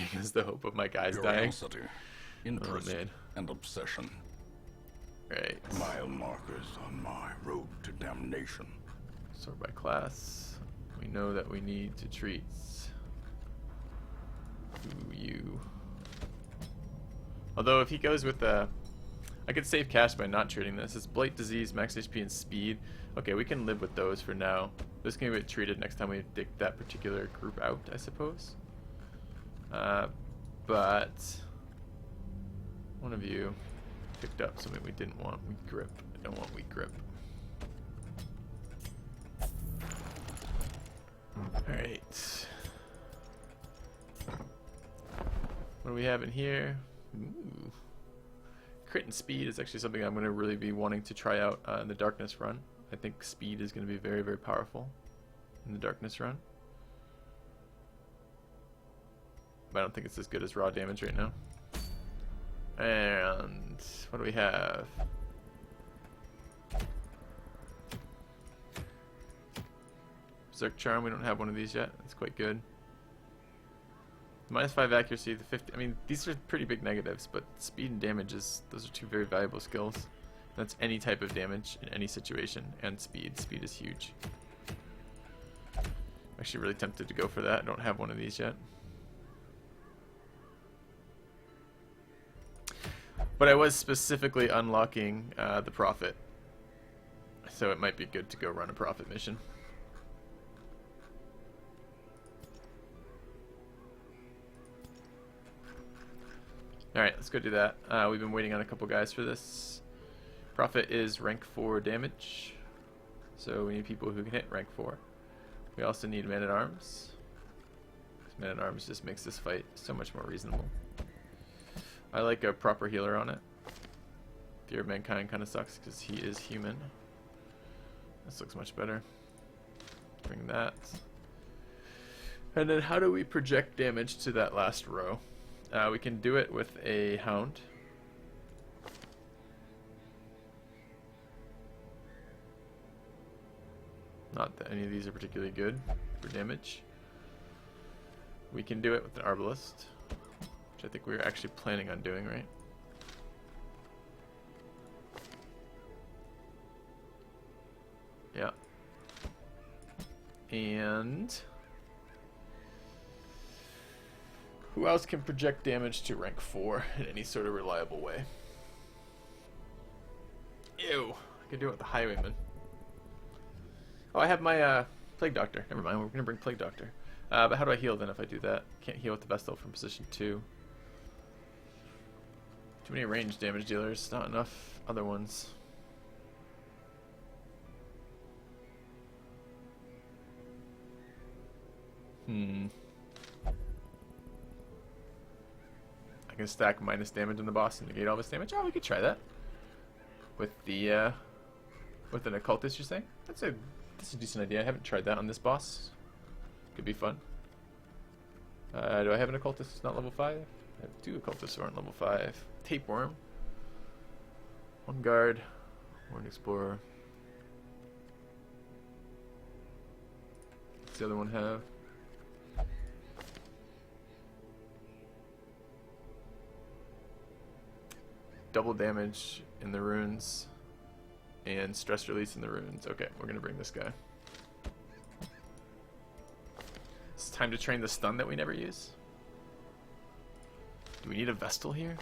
dying is the hope of my guys dying. Curiosity, interest, man. and obsession. Right. Mile markers on my road to damnation. Sort by class. We know that we need to treat you. Although if he goes with the... I could save cash by not treating this. It's Blight, Disease, Max HP, and Speed. Okay, we can live with those for now. This can get treated next time we dig that particular group out, I suppose. But... one of you picked up something we didn't want. Weak grip. I don't want weak grip. Alright. What do we have in here? Ooh. Crit and speed is actually something I'm going to really be wanting to try out in the darkness run. I think speed is going to be very, very powerful in the darkness run. But I don't think it's as good as raw damage right now. And what do we have? Berserk Charm, we don't have one of these yet. That's quite good. -5 accuracy, the 50. I mean, these are pretty big negatives, but speed and damage those are two very valuable skills. That's any type of damage in any situation, and speed. Speed is huge. I'm actually really tempted to go for that. I don't have one of these yet. But I was specifically unlocking the Prophet, so it might be good to go run a Prophet mission. Alright, let's go do that. We've been waiting on a couple guys for this. Prophet is rank 4 damage, so we need people who can hit rank 4. We also need Man-at-Arms. Man-at-Arms just makes this fight so much more reasonable. I like a proper healer on it. Fear of Mankind kind of sucks because he is human. This looks much better. Bring that. And then how do we project damage to that last row? We can do it with a Hound. Not that any of these are particularly good for damage. We can do it with an Arbalist, which I think we were actually planning on doing, right? Yeah. And who else can project damage to rank 4 in any sort of reliable way? Ew. I could do it with the Highwayman. Oh, I have my Plague Doctor. Never mind, we're going to bring Plague Doctor. But how do I heal then if I do that? Can't heal with the Vestal from position 2. Too many range damage dealers, not enough other ones. I can stack minus damage on the boss and negate all this damage. Oh, we could try that. With the with an occultist, you're saying? That's a decent idea. I haven't tried that on this boss. Could be fun. Do I have an occultist who's not level 5? I have 2 occultists who aren't level 5. Tapeworm. 1 guard. Warren Explorer. What's the other one have? Double damage in the runes and stress release in the runes. Okay, we're gonna bring this guy. It's time to train the stun that we never use. Do we need a Vestal here?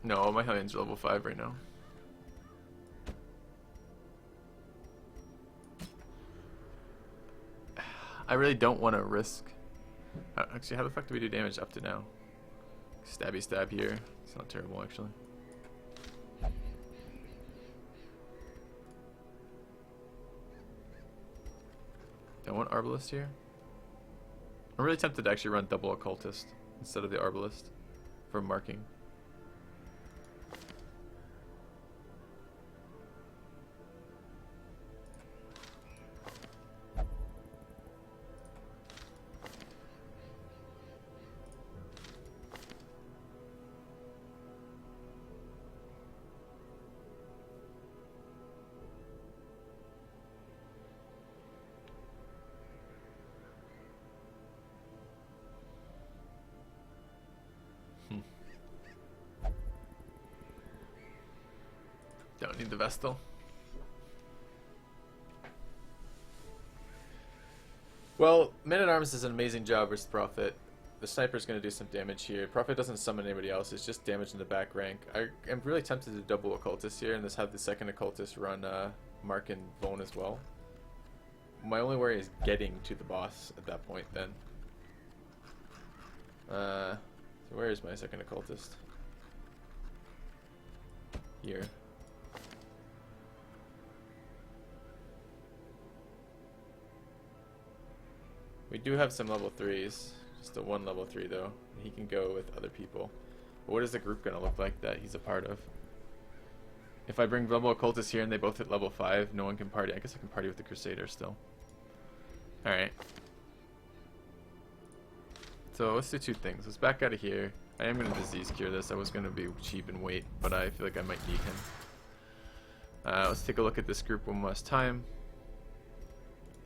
No, my Hellions are level 5 right now. I really don't want to risk. Actually, how the fuck do we do damage up to now? Stabby stab here. It's not terrible, actually. Do I want Arbalist here? I'm really tempted to actually run double Occultist instead of the Arbalist for marking. need the Vestal. Well, Man-at-Arms does an amazing job versus Prophet. The Sniper's going to do some damage here. Prophet doesn't summon anybody else. It's just damage in the back rank. I am really tempted to double Occultist here and just have the second Occultist run Mark and Vone as well. My only worry is getting to the boss at that point then. So where is my second Occultist? Here. We do have some level 3s. Just a one level 3 though. He can go with other people. But what is the group gonna look like that he's a part of? If I bring level Occultist here and they both hit level 5, no one can party. I guess I can party with the Crusader still. Alright. So let's do two things. Let's back out of here. I am going to disease cure this. I was going to be cheap and wait, but I feel like I might need him. Let's take a look at this group one last time.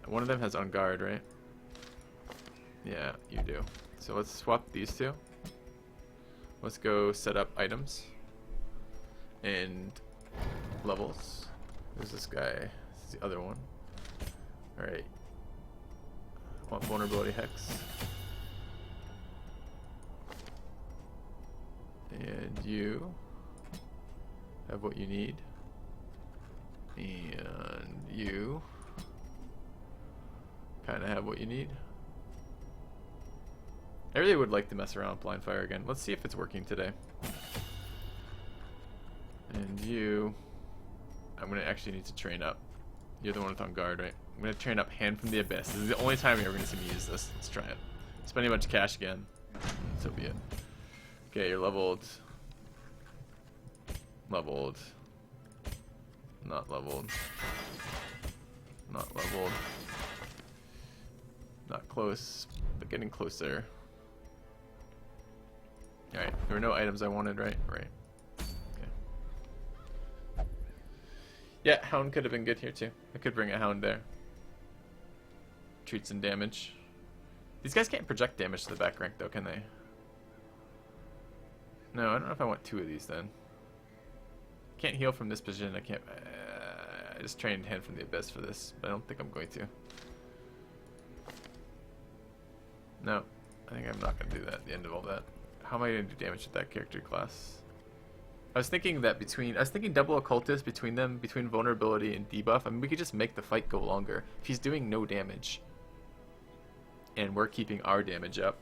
One of them has on guard, right? Yeah, you do. So let's swap these two. Let's go set up items and levels. There's this guy. This is the other one. Alright. I want vulnerability hex. And you have what you need. And you kind of have what you need. I really would like to mess around with blind fire again. Let's see if it's working today. And you, I'm gonna actually need to train up. You're the one with on guard, right? I'm gonna train up Hand from the Abyss. This is the only time you're ever gonna see me use this. Let's try it. Spending a bunch of cash again. So be it. Okay, you're leveled. Leveled. Not leveled. Not leveled. Not close, but getting closer. Alright, there were no items I wanted, right? Right. Okay. Yeah, Hound could have been good here too. I could bring a Hound there. Treat some damage. These guys can't project damage to the back rank though, can they? No, I don't know if I want two of these then. Can't heal from this position. I can't. I just trained Hand from the Abyss for this, but I don't think I'm going to. No, I think I'm not going to do that at the end of all that. How am I going to do damage with that character class? I was thinking that double Occultist between them, between vulnerability and debuff. I mean, we could just make the fight go longer. If he's doing no damage, and we're keeping our damage up.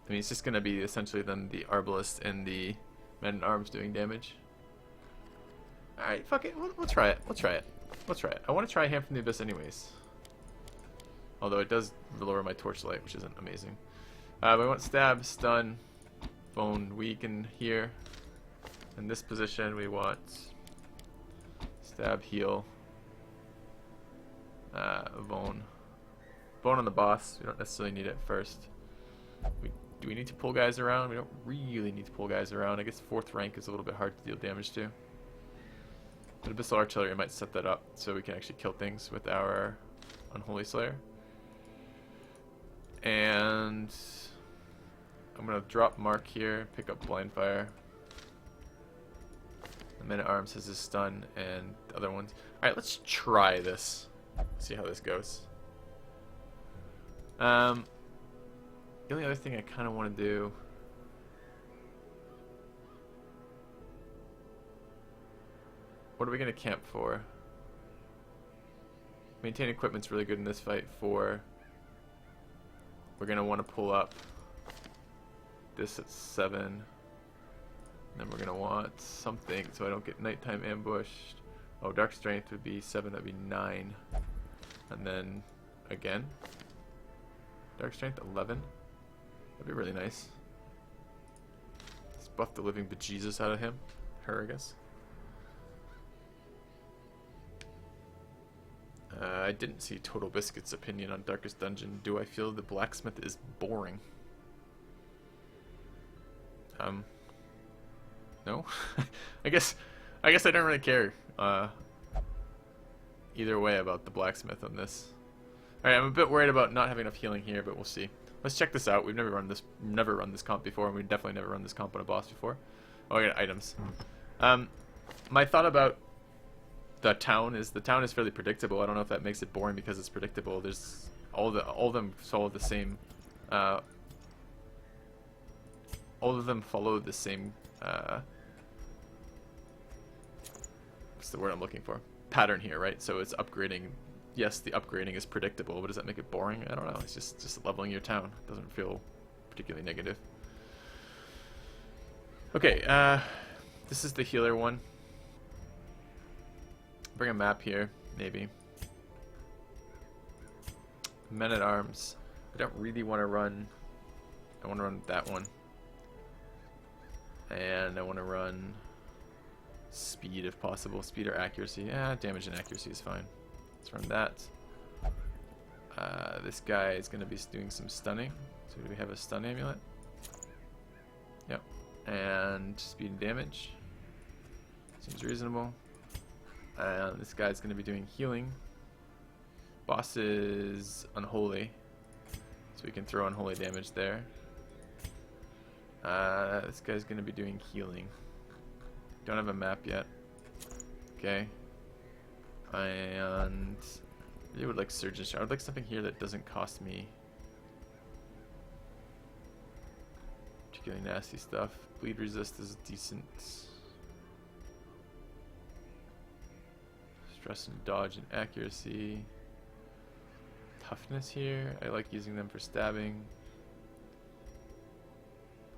I mean, it's just going to be essentially then the Arbalist and the Men-at-Arms doing damage. Alright, fuck it. We'll try it. We'll try it. We'll try it. I want to try Hand from the Abyss anyways. Although it does lower my torchlight, which isn't amazing. We want Stab, Stun, Vone, Weaken here. In this position, we want Stab, Heal, Vone. Vone on the boss. We don't necessarily need it first. Do we need to pull guys around? We don't really need to pull guys around. I guess 4th rank is a little bit hard to deal damage to. But Abyssal Artillery might set that up so we can actually kill things with our Unholy Slayer. And I'm going to drop Mark here, pick up Blind Fire. The Men-at-Arms has his stun and the other ones. Alright, let's try this. See how this goes. The only other thing I kind of want to do... What are we going to camp for? Maintain equipment's really good in this fight for... We're going to want to pull up this at 7. And then we're going to want something so I don't get nighttime ambushed. Oh, Dark Strength would be 7, that'd be 9. And then, again, Dark Strength 11. That'd be really nice. Let's buff the living bejesus out of him. Her, I guess. I didn't see Total Biscuit's opinion on Darkest Dungeon. Do I feel the blacksmith is boring? No. I guess I don't really care either way about the blacksmith on this. Alright, I'm a bit worried about not having enough healing here, but we'll see. Let's check this out. We've never run this comp before, and we've definitely never run this comp on a boss before. Oh, I got items. My thought about the town is fairly predictable. I don't know if that makes it boring because it's predictable. There's all of them follow the same. All of them follow the same. What's the word I'm looking for? Pattern here, right? So it's upgrading. Yes, the upgrading is predictable, but does that make it boring? I don't know. It's just leveling your town. It doesn't feel particularly negative. Okay, this is the healer one. Bring a map here, maybe. Men at Arms. I don't really want to run. I want to run that one. And I want to run speed if possible. Speed or accuracy. Yeah, damage and accuracy is fine. Let's run that. This guy is going to be doing some stunning. So do we have a stun amulet? Yep. And speed and damage. Seems reasonable. And this guy's going to be doing healing. Boss is unholy. So we can throw unholy damage there. This guy's going to be doing healing. Don't have a map yet. Okay. And I really would like Surgeon Shot. I would like something here that doesn't cost me particularly nasty stuff. Bleed resist is decent. Stress and dodge and accuracy. Toughness here. I like using them for stabbing.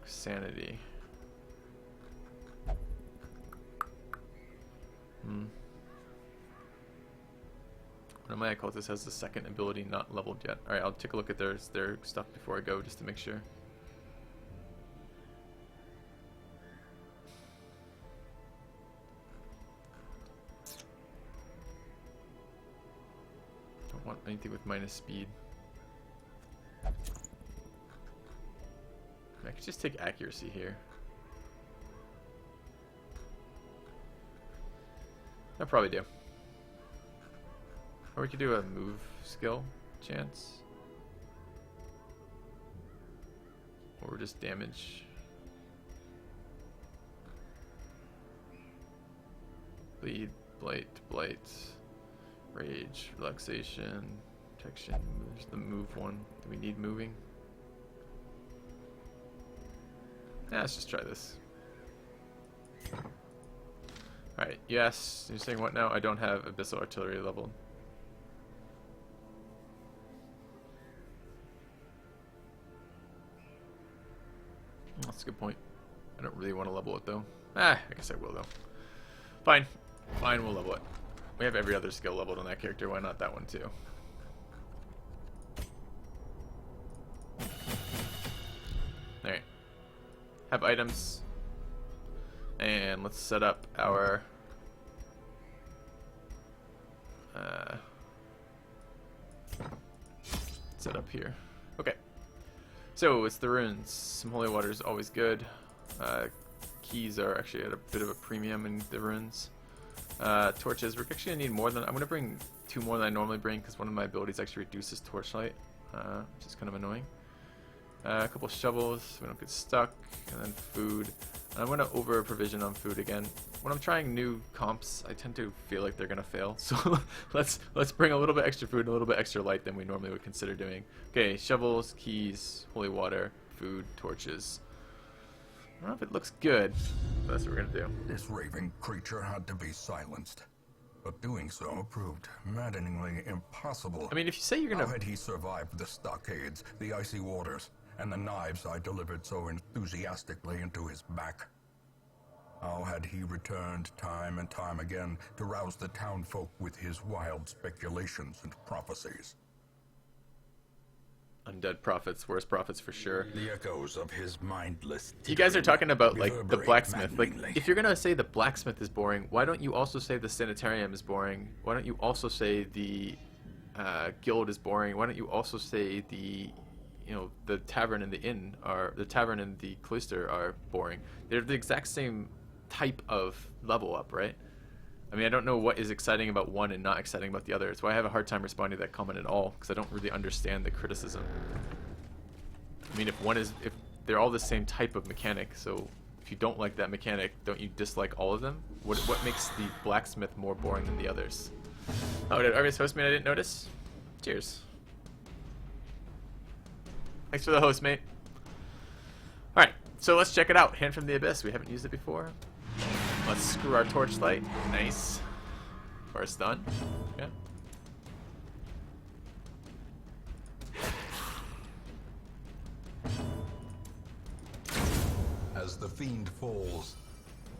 Sanity. One of my occultists has the second ability not leveled yet. Alright, I'll take a look at their stuff before I go just to make sure. Don't want anything with minus speed. I could just take accuracy here. I'll probably do. Or we could do a move skill chance. Or just damage. Bleed, blight, rage, relaxation, protection. There's the move one. Do we need moving? Yeah, let's just try this. Alright, yes. You're saying what now? I don't have Abyssal Artillery leveled. That's a good point. I don't really want to level it though. I guess I will though. Fine. Fine, we'll level it. We have every other skill leveled on that character. Why not that one too? Alright. Have items. And let's set up our set up here. Okay. So it's the runes. Some holy water is always good. Keys are actually at a bit of a premium in the runes. Torches. We're actually gonna need more than. I'm gonna bring 2 more than I normally bring because one of my abilities actually reduces torchlight, which is kind of annoying. A couple shovels so we don't get stuck, and then food. And I'm gonna over provision on food again. When I'm trying new comps, I tend to feel like they're gonna fail. So let's bring a little bit extra food and a little bit extra light than we normally would consider doing. Okay, shovels, keys, holy water, food, torches. I don't know if it looks good, but that's what we're gonna do. This raving creature had to be silenced, but doing so proved maddeningly impossible. I mean, if you say you're gonna... How had he survived the stockades, the icy waters, and the knives I delivered so enthusiastically into his back? How had he returned time and time again to rouse the townfolk with his wild speculations and prophecies? Undead prophets, worse prophets for sure. The echoes of his mindless... You guys are talking about, like, the reverberate blacksmith. Like, maddeningly. if you're gonna say the blacksmith is boring, why don't you also say the sanitarium is boring? Why don't you also say the guild is boring? Why don't you also say the... You know, the tavern and the inn are... The tavern and the cloister are boring. They're the exact same type of level up, right? I mean, I don't know what is exciting about one and not exciting about the other. It's why I have a hard time responding to that comment at all, because I don't really understand the criticism. I mean, if they're all the same type of mechanic, so if you don't like that mechanic, don't you dislike all of them? What makes the blacksmith more boring than the others? Oh, did Argus host mate? I didn't notice. Cheers. Thanks for the host, mate. Alright, so let's check it out. Hand from the Abyss. We haven't used it before. Let's screw our torchlight. Nice. First done. Yeah. As the fiend falls,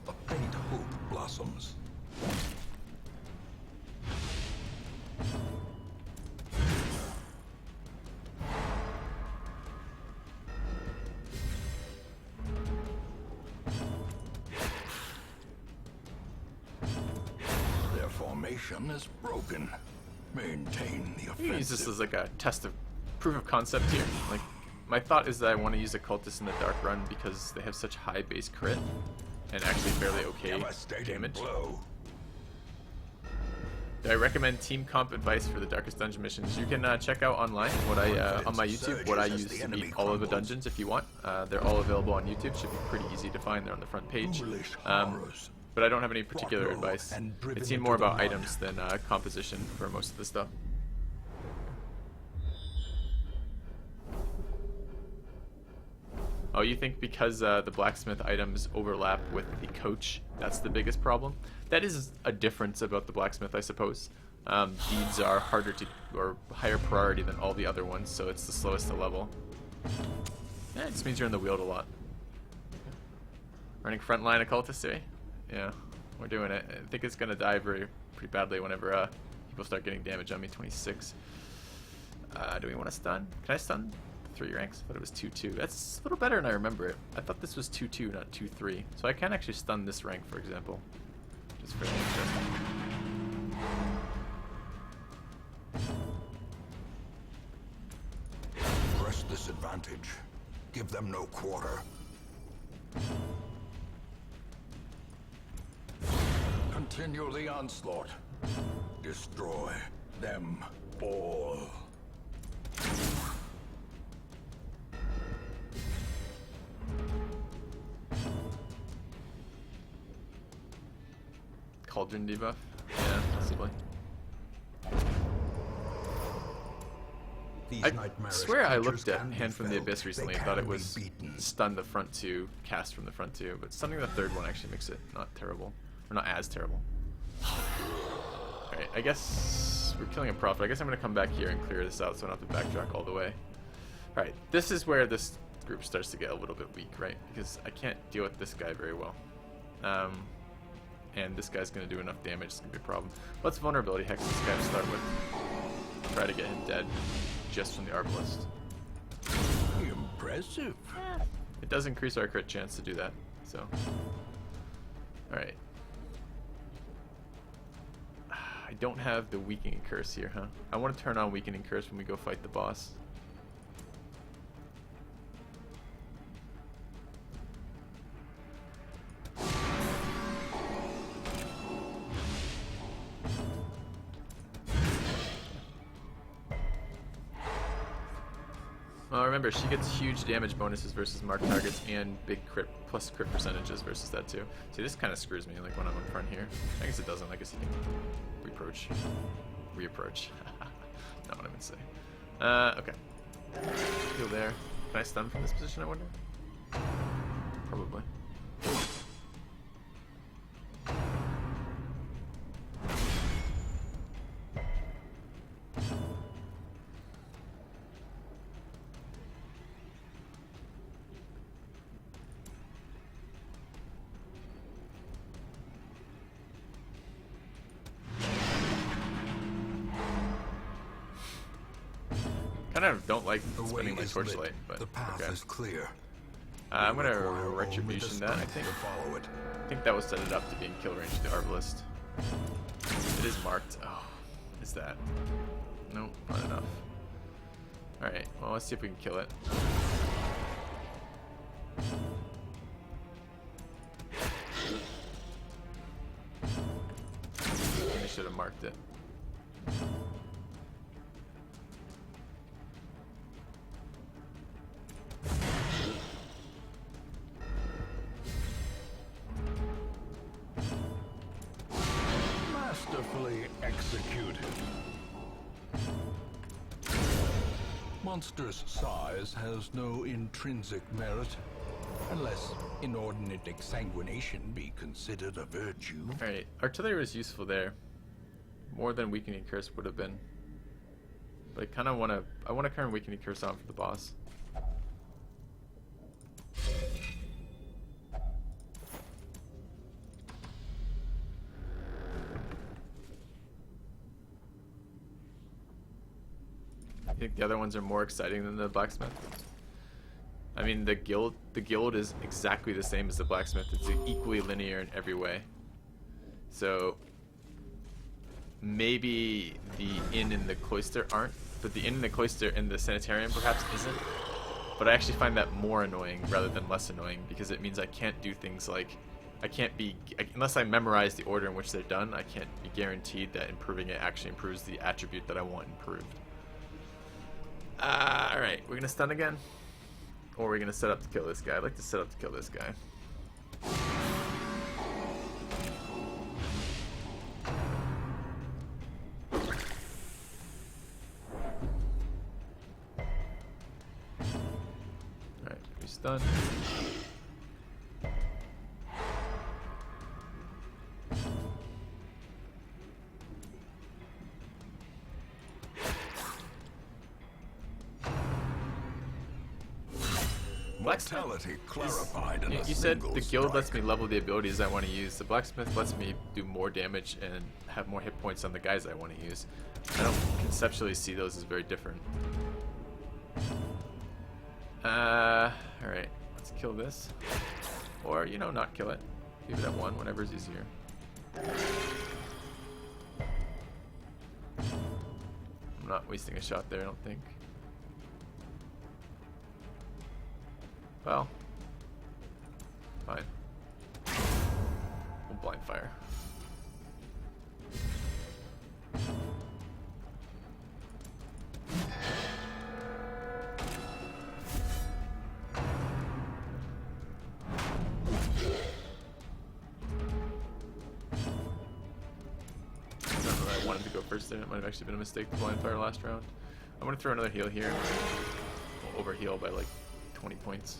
a faint hope blossoms. Their formation is broken. Maintain the You can use this offensive. as like a test of proof of concept here. Like, my thought is that I want to use a cultist in the dark run because they have such high base crit and actually fairly okay Devastating damage. blow. I recommend team comp advice for the Darkest Dungeon missions. You can check out online what I on my YouTube what I use to beat all of the dungeons if you want. They're all available on YouTube. Should be pretty easy to find. They're on the front page. But I don't have any particular advice. It seemed more about items than composition for most of the stuff. Oh, you think because the blacksmith items overlap with the coach, that's the biggest problem? That is a difference about the blacksmith, I suppose. Deeds are harder to, or higher priority than all the other ones, so it's the slowest to level. Yeah, it just means you're in the wield a lot. Running frontline occultist, eh? Yeah, we're doing it. I think it's gonna die pretty badly whenever people start getting damage on me. 26. Do we want to stun? Can I stun? 3 ranks. I thought it was 2-2. That's a little better than I remember it. I thought this was 2-2, not 2-3. So I can actually stun this rank, for example. Which is fairly interesting. Press this advantage. Give them no quarter. Continue the onslaught. Destroy them all. Cauldron debuff? Yeah, possibly. I swear I looked at Hand from the Abyss recently and thought it was stun the front 2, cast from the front 2, but stunning the third one actually makes it not terrible. Or not as terrible. Alright, I guess we're killing a prophet. I guess I'm going to come back here and clear this out so I don't have to backtrack all the way. Alright, this is where this group starts to get a little bit weak, right? Because I can't deal with this guy very well. And this guy's going to do enough damage, it's going to be a problem. Let's vulnerability hex this guy to start with. Try to get him dead just from the Arbalist. Impressive. It does increase our crit chance to do that, so. Alright. I don't have the Weakening Curse here, huh? I want to turn on Weakening Curse when we go fight the boss. Remember, she gets huge damage bonuses versus marked targets and big crit plus crit percentages versus that too. See, this kind of screws me like when I'm in front here. I guess it doesn't. I guess you can reapproach. Not what I meant to say. Okay. Heal there. Can I stun from this position, I wonder? Probably. Kind of don't like spinning my torchlight, but the path okay. is clear. I'm gonna retribution that. I think. Follow it. I think that will set it up to be in kill range of the Arbalist. It is marked. Oh, is that? Nope, not enough. All right. Well, let's see if we can kill it. I should have marked it. Executed. Monstrous size has no intrinsic merit, unless inordinate exsanguination be considered a virtue. Alright, artillery was useful there. More than weakening curse would have been. But I kinda wanna turn weakening curse on for the boss. I think the other ones are more exciting than the blacksmith. I mean, the guild is exactly the same as the blacksmith. It's equally linear in every way. So maybe the inn and the cloister aren't, but the inn and the cloister and the sanitarium perhaps isn't. But I actually find that more annoying rather than less annoying, because it means I can't do things like unless I memorize the order in which they're done, I can't be guaranteed that improving it actually improves the attribute that I want improved. Alright, we're gonna stun again? Or are we gonna set up to kill this guy? I'd like to set up to kill this guy. Alright, we stun. Mortality clarified in a You said single the guild lets me strike. level the abilities I want to use. The blacksmith lets me do more damage and have more hit points on the guys I want to use. I don't conceptually see those as very different. Alright, let's kill this. Or, you know, not kill it. Leave it at 1, whatever's easier. I'm not wasting a shot there, I don't think. Well, fine. We'll blind fire. I don't know where I wanted to go first there. It might have actually been a mistake to blind fire last round. I'm gonna throw another heal here. We'll overheal by like 20 points.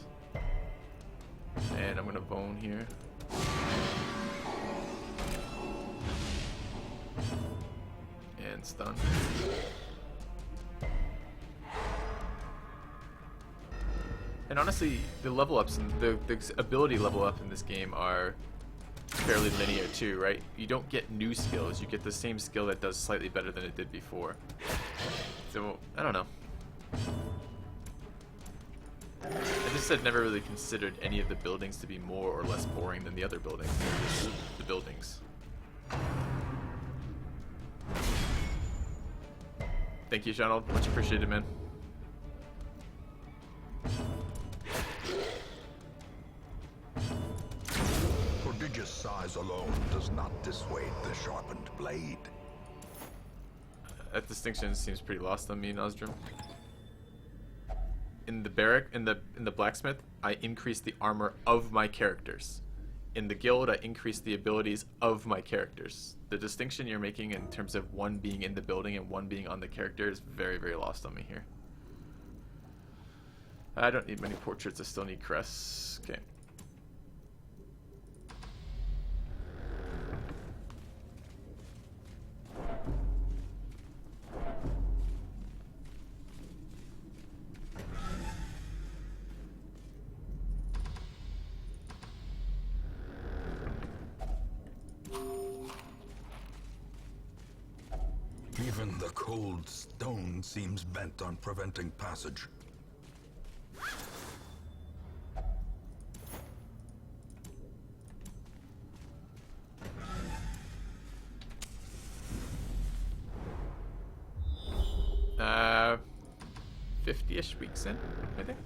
And I'm gonna bone here. And stun. And honestly, the level ups and the ability level up in this game are fairly linear too, right? You don't get new skills, you get the same skill that does slightly better than it did before. So, I don't know. I just had never really considered any of the buildings to be more or less boring than the other buildings. They're just the buildings. Thank you, Donald. Much appreciated, man. Prodigious size alone does not dissuade the sharpened blade. That distinction seems pretty lost on me, Nostrum. In the barrack, in the blacksmith, I increase the armor of my characters. In the guild, I increase the abilities of my characters. The distinction you're making in terms of one being in the building and one being on the character is very, very lost on me here. I don't need many portraits, I still need crests. Okay. Even the cold stone seems bent on preventing passage. Uh, 50-ish weeks in, I think.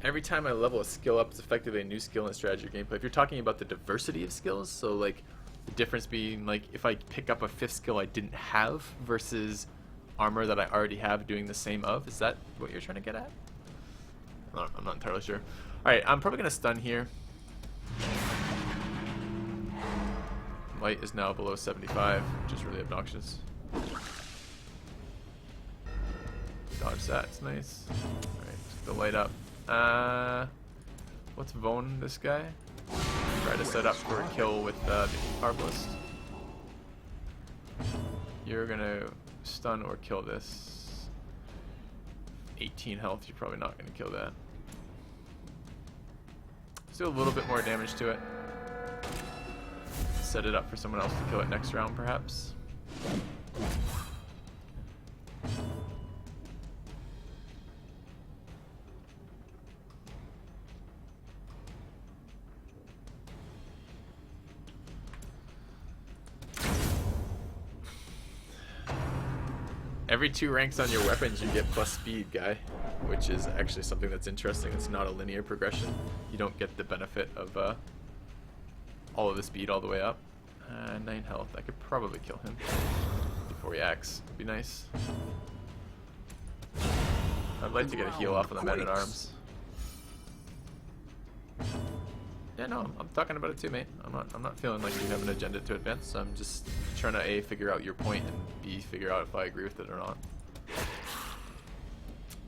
Every time I level a skill up, it's effectively a new skill in strategy or gameplay. If you're talking about the diversity of skills, so like the difference being like if I pick up a 5th skill I didn't have versus armor that I already have doing the same of, is that what you're trying to get at? I'm not entirely sure. Alright, I'm probably going to stun here. Light is now below 75, which is really obnoxious. Dodge that, it's nice. Alright, the light up. Let's Vone this guy. Try to set up for a kill with the Arbalist. You're gonna stun or kill this. 18 health, you're probably not gonna kill that. Let's do a little bit more damage to it. Set it up for someone else to kill it next round, perhaps. Every 2 ranks on your weapons you get plus speed, guy, which is actually something that's interesting. It's not a linear progression. You don't get the benefit of all of the speed all the way up. 9 health. I could probably kill him before he acts. Would be nice. I'd like to get a heal off of the Man-at-Arms. Yeah, no, I'm talking about it too, mate. I'm not feeling like you have an agenda to advance. I'm just trying to A, figure out your point, and B, figure out if I agree with it or not.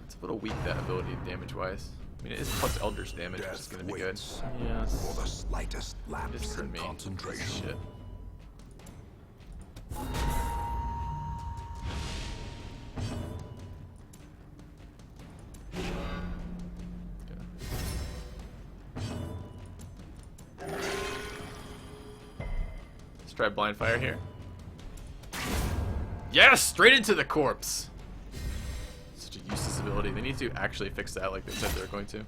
It's a little weak, that ability damage-wise. I mean, it is plus Elder's damage, which is going to be good. Yes. For the slightest lapse in concentration. Shit. Let's try blind fire here. Yes! Straight into the corpse! Such a useless ability. They need to actually fix that like they said they were going to.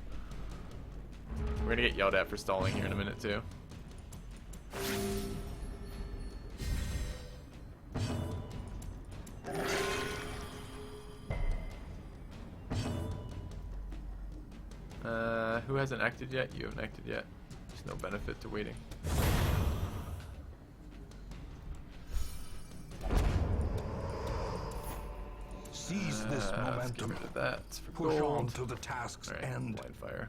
We're gonna get yelled at for stalling here in a minute too. Who hasn't acted yet? You haven't acted yet. There's no benefit to waiting. Seize this momentum. Let's get rid of that. It's for Push gold. on to the task's Alright, end. blind fire.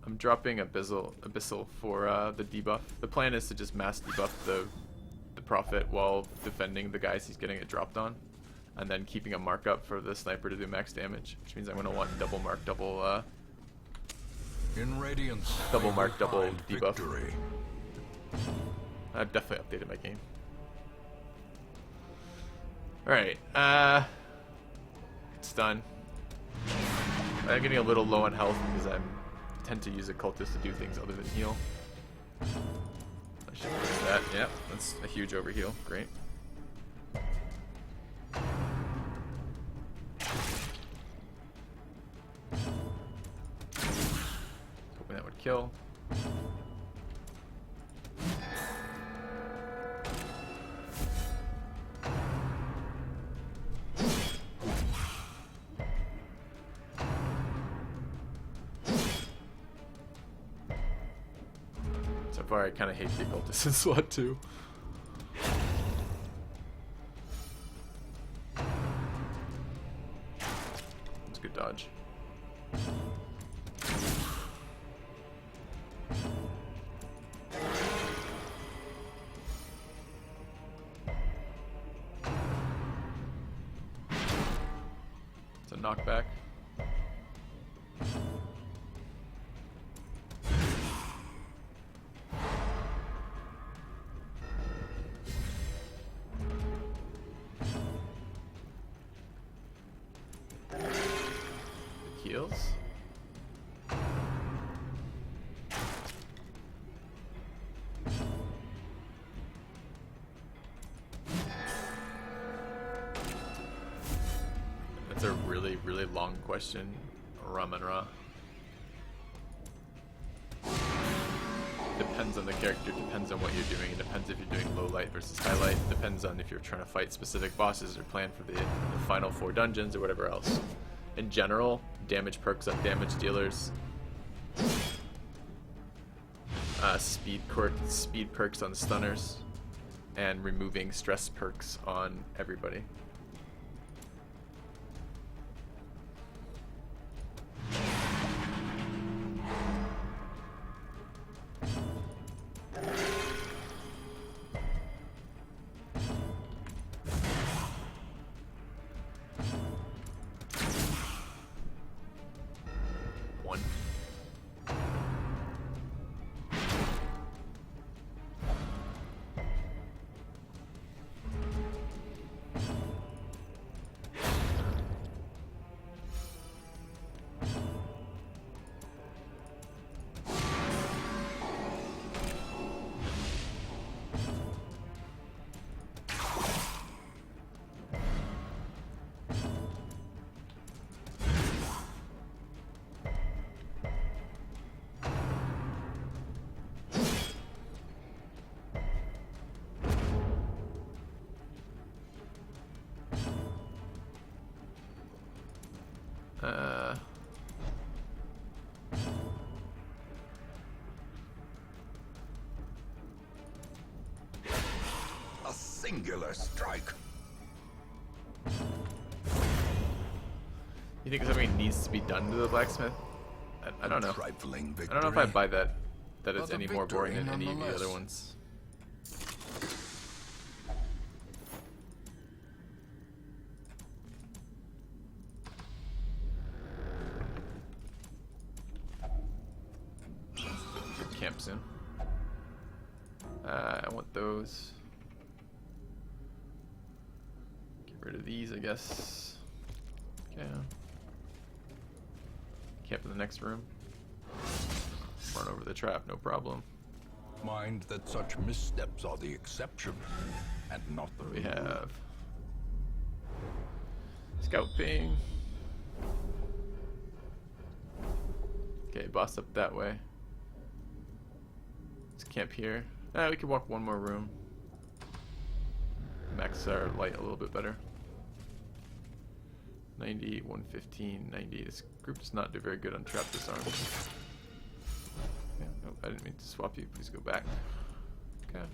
I'm dropping Abyssal for the debuff. The plan is to just mass debuff the Prophet while defending the guys he's getting it dropped on, and then keeping a markup for the sniper to do max damage, which means I'm going to want double mark, double In Radiance, double mark, double find debuff. victory. I've definitely updated my game. Alright, it's done. I'm getting a little low on health because I tend to use occultist to do things other than heal. I should fix that. Yep, that's a huge overheal. Great. Hoping that would kill. So far, I kind of hate the occultist in slot 2. That's a good dodge. It's a knockback. Heals. That's a really, really long question, Raman-Ra. Depends on the character, depends on what you're doing, it depends if you're doing low light versus high light, depends on if you're trying to fight specific bosses or plan for the final 4 dungeons or whatever else. In general, damage perks on damage dealers, speed perks on stunners, and removing stress perks on everybody. one. A singular strike. You think something needs to be done to the blacksmith? I don't know. Trifling I victory. don't know if I buy that it's But a any more boring than victory any of the other nonetheless. ones. Camp soon. I want those. Get rid of these, I guess. Okay. Camp in the next room. Run over the trap, no problem. Mind that such missteps are the exception and not the We rule. have scout ping. Okay, boss up that way. Let's camp here. We can walk one more room. Max our light a little bit better. 90, 115, 90. This group does not do very good on trap disarm. Yeah, no, I didn't mean to swap you. Please go back. Okay.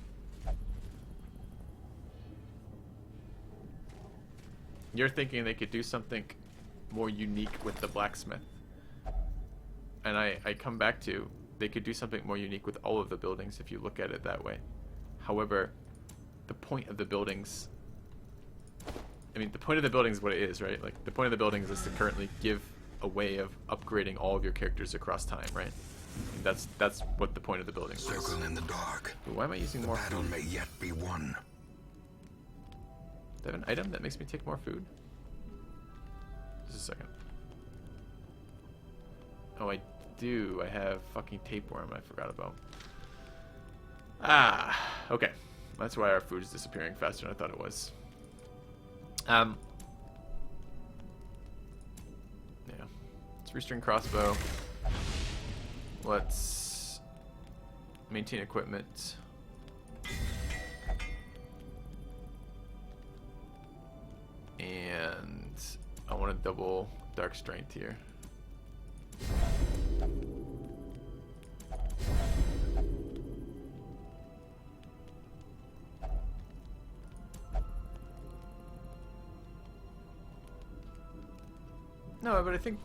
You're thinking they could do something more unique with the blacksmith. And I come back to, they could do something more unique with all of the buildings if you look at it that way. However, the point of the buildings, I mean, the point of the building is what it is, right? Like, the point of the buildings is to currently give a way of upgrading all of your characters across time, right? And that's what the point of the building is. Circle in the dark. But why am I using more Battle food? may yet be won. Do I have an item that makes me take more food? Just a second. Oh, I do. I have fucking tapeworm I forgot about. Ah, okay. That's why our food is disappearing faster than I thought it was. Yeah. Let's restring crossbow. Let's maintain equipment. And I want to double dark strength here. No, but I think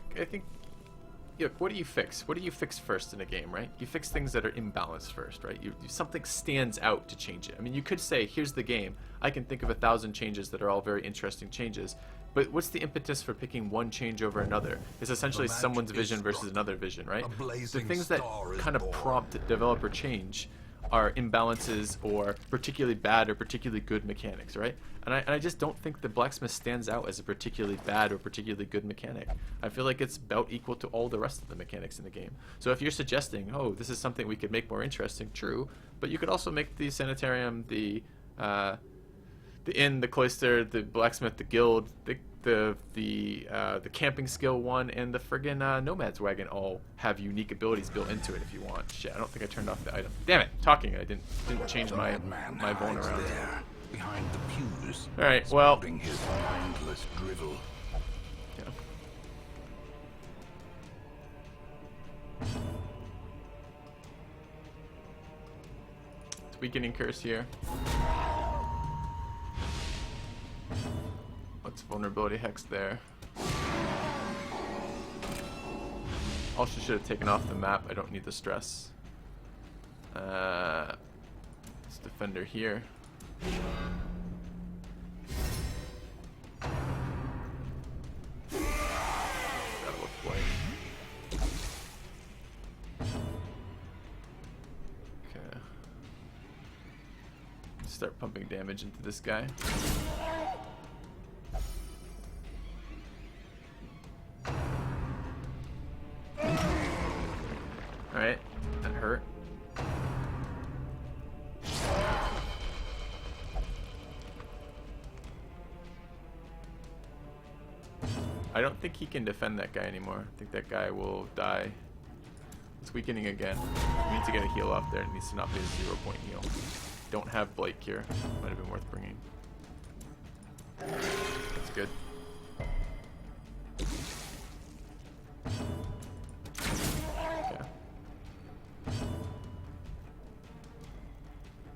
look, what do you fix? What do you fix first in a game, right? You fix things that are imbalanced first, right? Something stands out to change it. I mean, you could say, here's the game. I can think of 1,000 changes that are all very interesting changes. But what's the impetus for picking one change over another? It's essentially The match someone's is vision versus struck. another vision, right? A The blazing things that star is kind of born. prompt developer change are imbalances or particularly bad or particularly good mechanics, right? And I just don't think the blacksmith stands out as a particularly bad or particularly good mechanic. I feel like it's about equal to all the rest of the mechanics in the game. So if you're suggesting, oh, this is something we could make more interesting, true, but you could also make the sanitarium, the inn, the cloister, the blacksmith, the guild, the camping skill one, and the friggin' nomad's wagon all have unique abilities built into it if you want. Shit, I don't think I turned off the item. Damn it, talking. I didn't change my Madman phone hides around. there, behind the pews. All right, well, spouting his mindless drivel. yeah. It's weakening curse here. What's vulnerability hex there? Also should have taken off the map. I don't need the stress. This defender here. Gotta look white. start pumping damage into this guy. Alright, that hurt. I don't think he can defend that guy anymore. I think that guy will die. It's weakening again. We need to get a heal off there. It needs to not be a 0-point heal. Don't have Blake here. Might have been worth bringing. That's good. Okay.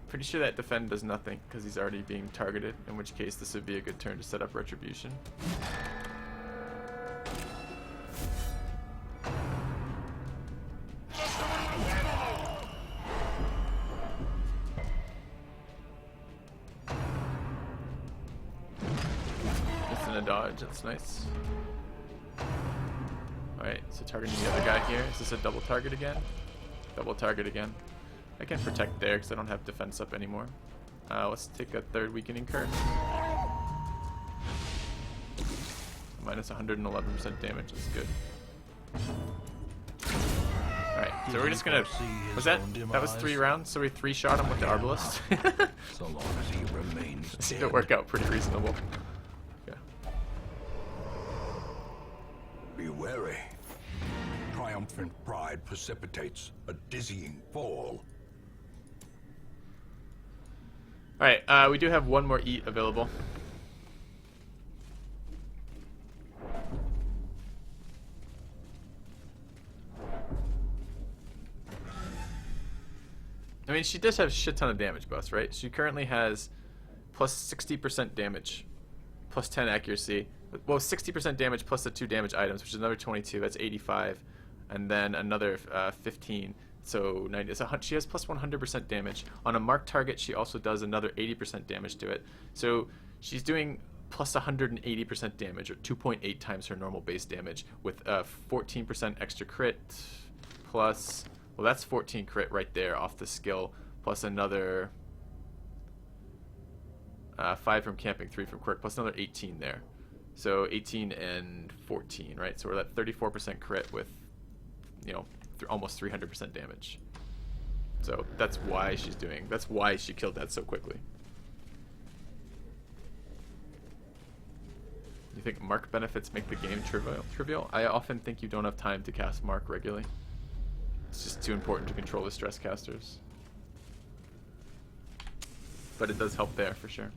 Pretty sure that defend does nothing because he's already being targeted, in which case this would be a good turn to set up retribution. Dodge, that's nice. Alright, so targeting the other guy here. Is this a double target again? Double target again. I can protect there because I don't have defense up anymore. Let's take a third weakening curse. Minus 111% damage, that's good. Alright, so we're just gonna... Was that? That was 3 rounds, so we 3-shot him with the Arbalist. So long as he remains This seemed to work out pretty reasonable. Be wary. Triumphant pride precipitates a dizzying fall. Alright, we do have one more eat available. I mean, she does have a shit ton of damage buffs, right? She currently has plus 60% damage, plus 10 accuracy. Well, 60% damage plus the 2 damage items, which is another 22. That's 85, and then another 15. So 90. So she has plus 100% damage on a marked target. She also does another 80% damage to it. So she's doing plus 180% damage, or 2.8 times her normal base damage, with 14% extra crit. Plus, well, that's 14 crit right there off the skill. Plus another 5 from camping, 3 from quirk. Plus another 18 there. So 18 and 14, right? So we're at 34% crit with, you know, almost 300% damage. So that's why she's doing. That's why she killed that so quickly. You think mark benefits make the game trivial? I often think you don't have time to cast mark regularly. It's just too important to control the stress casters. But it does help there for sure.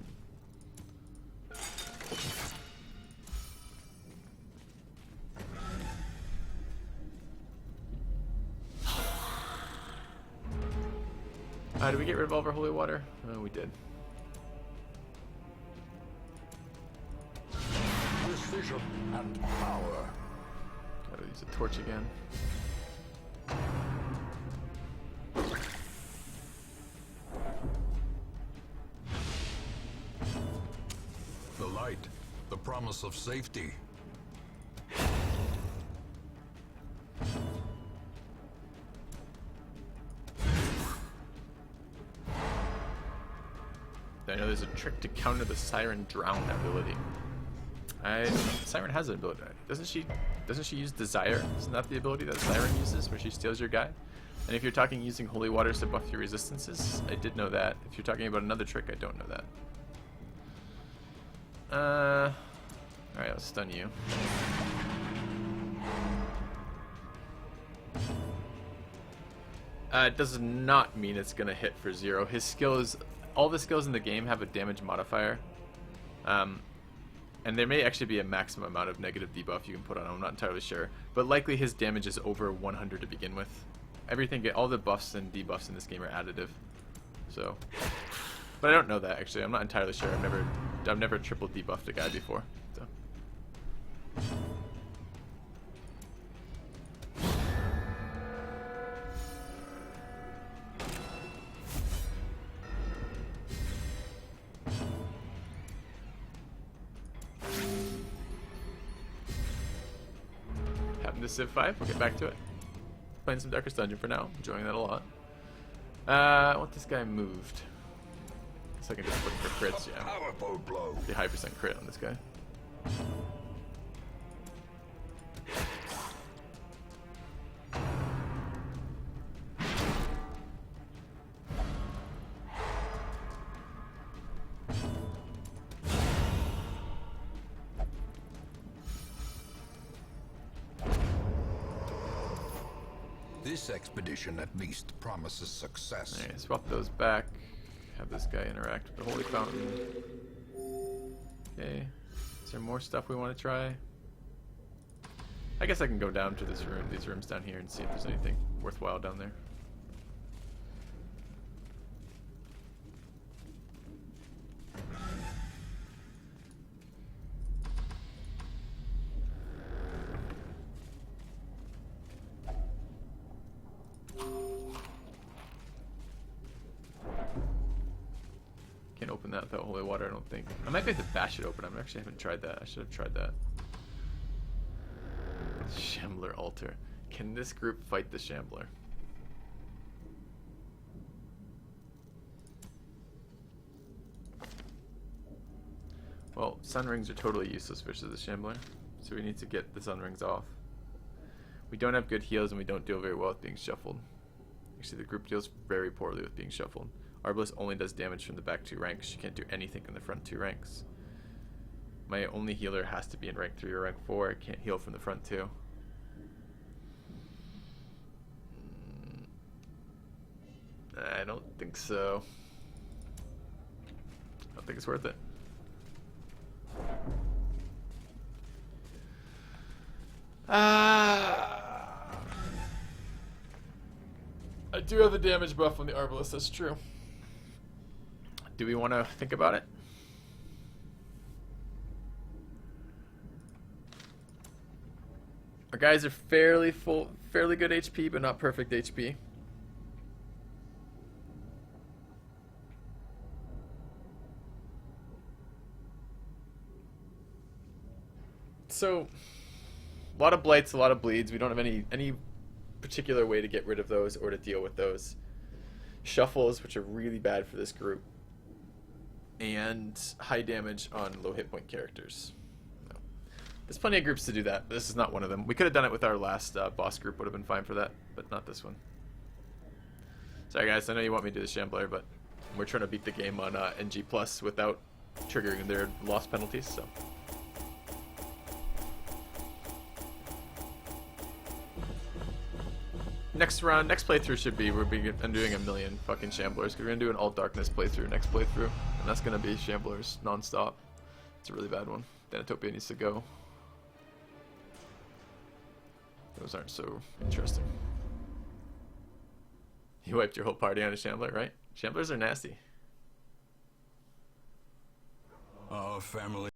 Did we get rid of all of our holy water? Oh, we did. Precision and power. Gotta use a torch again. The light, the promise of safety. I know there's a trick to counter the Siren Drown ability. Siren has an ability. Doesn't she use Desire? Isn't that the ability that Siren uses, where she steals your guy? And if you're talking using holy waters to buff your resistances, I did know that. If you're talking about another trick, I don't know that. Alright, I'll stun you. It does not mean it's gonna hit for 0. His skills, all the skills in the game have a damage modifier. And there may actually be a maximum amount of negative debuff you can put on him, I'm not entirely sure. But likely his damage is over 100 to begin with. Everything, all the buffs and debuffs in this game are additive. So, but I don't know that actually. I'm not entirely sure. I've never triple debuffed a guy before. So. Happened to Civ 5. We'll get back to it. Playing some Darkest Dungeon for now. Enjoying that a lot. I want this guy moved. So I can just look for crits, yeah. Powerful blow. Be high percent crit on this guy. This expedition at least promises success. Alright, swap those back. Have this guy interact with the holy fountain. Okay. Is there more stuff we want to try? I guess I can go down to this room, these rooms down here, and see if there's anything worthwhile down there. Can't open that without holy water, I don't think. I might be able to bash it open. I actually haven't tried that. I should have tried that. Shambler altar. Can this group fight the Shambler? Well, sun rings are totally useless versus the Shambler, so we need to get the sun rings off. We don't have good heals and we don't deal very well with being shuffled. Actually, the group deals very poorly with being shuffled. Arbalest only does damage from the back 2 ranks. She can't do anything in the front 2 ranks. My only healer has to be in rank 3 or rank 4. I can't heal from the front 2. I don't think so. I don't think it's worth it. I do have a damage buff on the Arbalest, that's true. Do we want to think about it? Our guys are fairly good HP, but not perfect HP. So, a lot of blights, a lot of bleeds. We don't have any particular way to get rid of those or to deal with those. Shuffles, which are really bad for this group. And high damage on low hit point characters. No. There's plenty of groups to do that, but this is not one of them. We could have done it with our last boss group, would have been fine for that, but not this one. Sorry guys, I know you want me to do the Shambler, but we're trying to beat the game on NG Plus without triggering their loss penalties, so. Next playthrough should be I'm doing a million fucking Shamblers, because we're gonna do an all darkness playthrough next playthrough, and that's gonna be Shamblers non-stop. It's a really bad one. Thanatopia needs to go. Those aren't so interesting. You wiped your whole party on a Shambler, right? Shamblers are nasty. Our family